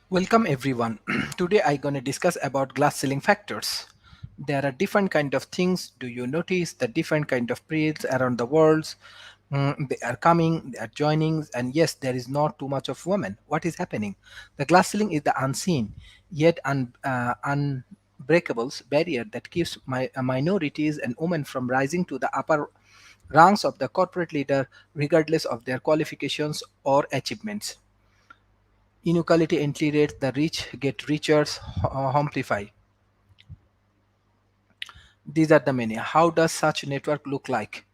Welcome everyone. Today I'm going to discuss about glass ceiling factors. There are different kind of things. Do you notice the different kind of periods around the world? They are coming, they are joining, and yes, there is not too much of women. What is happening? The glass ceiling is the unseen yet unbreakable barrier that keeps minorities and women from rising to the upper ranks of the corporate leader, regardless of their qualifications or achievements. Inequality integrates the rich get richer amplify. These are the many. How does such network look like?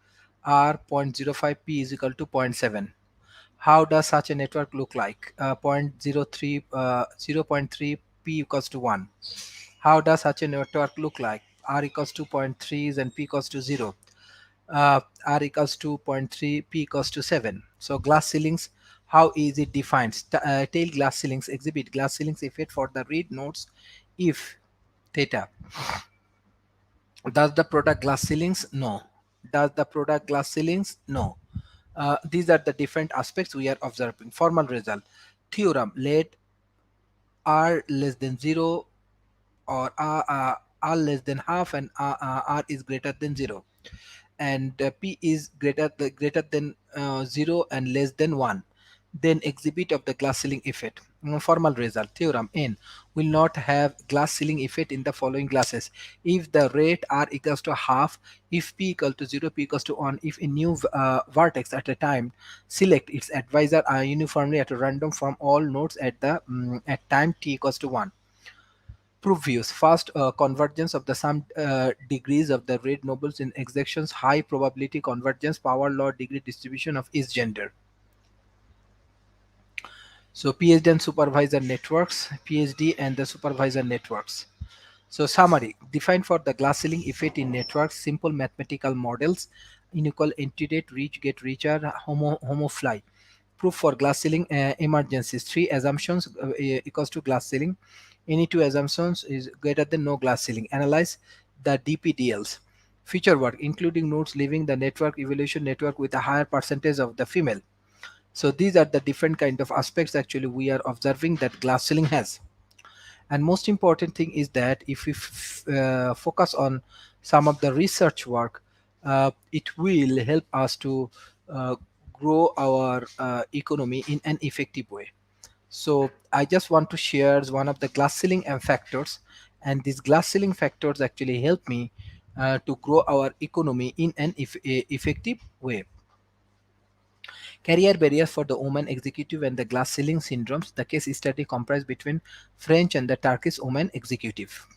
R 0.05 p is equal to zero point 0.7. How does such a network look like? 0.03 0 0.3 p equals to 1. How does such a network look like? R equals to zero point 0.3 and p equals to 0. R equals to zero point 0.3, P equals to 7. So glass ceilings, how is it defined? Tail glass ceilings exhibit glass ceilings effect for the read nodes if theta. Does the product glass ceilings? No. Does the product glass ceilings? No. These are the different aspects we are observing. Formal result. Theorem, let R less than 0 or R less than half and R is greater than 0. And p is greater than 0 and less than 1, then exhibit of the glass ceiling effect. Formal result. Theorem n will not have glass ceiling effect in the following classes: if the rate r equals to half, if p equal to 0, p equals to 1, if a new vertex at a time select its advisor uniformly at a random from all nodes at the at time t equals to 1. Proof views. First, convergence of the sum degrees of the red nobles in exactions, high probability convergence, power law degree distribution of each gender. So Ph.D. and supervisor networks, Ph.D. and the supervisor networks. So summary, defined for the glass ceiling effect in networks, simple mathematical models, unequal entity, rich get richer, homo fly. Proof for glass ceiling emergencies, three assumptions equals to glass ceiling. Any two assumptions is greater than no glass ceiling. Analyze the DPDLs. Future work, including nodes leaving the network evaluation network with a higher percentage of the female. So these are the different kind of aspects actually we are observing that glass ceiling has. And most important thing is that if we focus on some of the research work, it will help us to uh, grow our economy in an effective way. So I just want to share one of the glass ceiling factors, and these glass ceiling factors actually help me to grow our economy in an effective way. Career barriers for the women executive and the glass ceiling syndromes. The case study comprised between French and the Turkish women executive.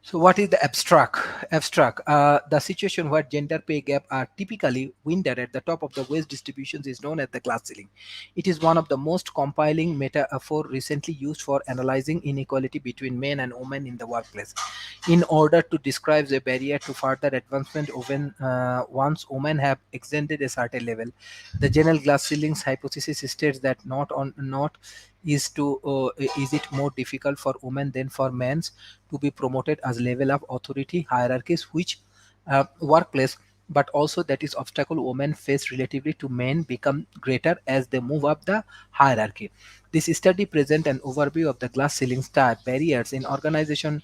So what is the abstract? The situation where gender pay gap are typically wider at the top of the wage distributions is known as the glass ceiling. It is one of the most compelling metaphor recently used for analyzing inequality between men and women in the workplace. In order to describe the barrier to further advancement when once women have extended a certain level, the general glass ceilings hypothesis states that not is it more difficult for women than for men to be promoted as level of authority hierarchies which workplace, but also that is obstacle women face relatively to men become greater as they move up the hierarchy. This study present an overview of the glass ceiling star barriers in organization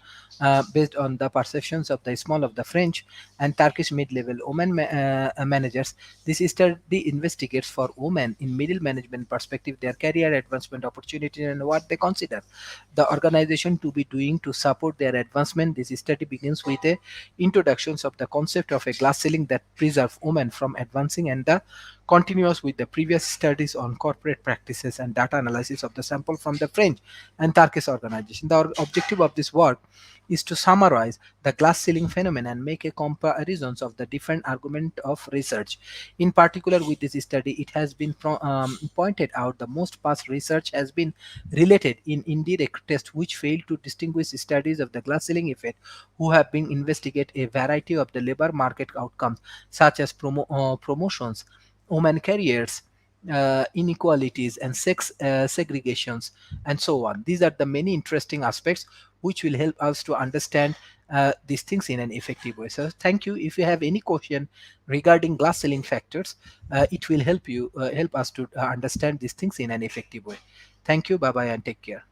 based on the perceptions of the small of the French and Turkish mid-level women managers. This study investigates for women in middle management perspective their career advancement opportunity and what they consider the organization to be doing to support their advancement. This study begins with a introductions of the concept of a glass ceiling that preserve women from advancing and the continuous with the previous studies on corporate practices and data analysis of the sample from the French and Turkish organization. The objective of this work is to summarize the glass ceiling phenomenon and make a comparisons of the different argument of research. In particular, with this study, it has been pointed out the most past research has been related in indirect tests which fail to distinguish studies of the glass ceiling effect who have been investigate a variety of the labor market outcomes such as promotions, women careers, inequalities and sex segregations and so on. These are the many interesting aspects which will help us to understand these things in an effective way. So thank you. If you have any question regarding glass ceiling factors, it will help us to understand these things in an effective way. Thank you. Bye bye and take care.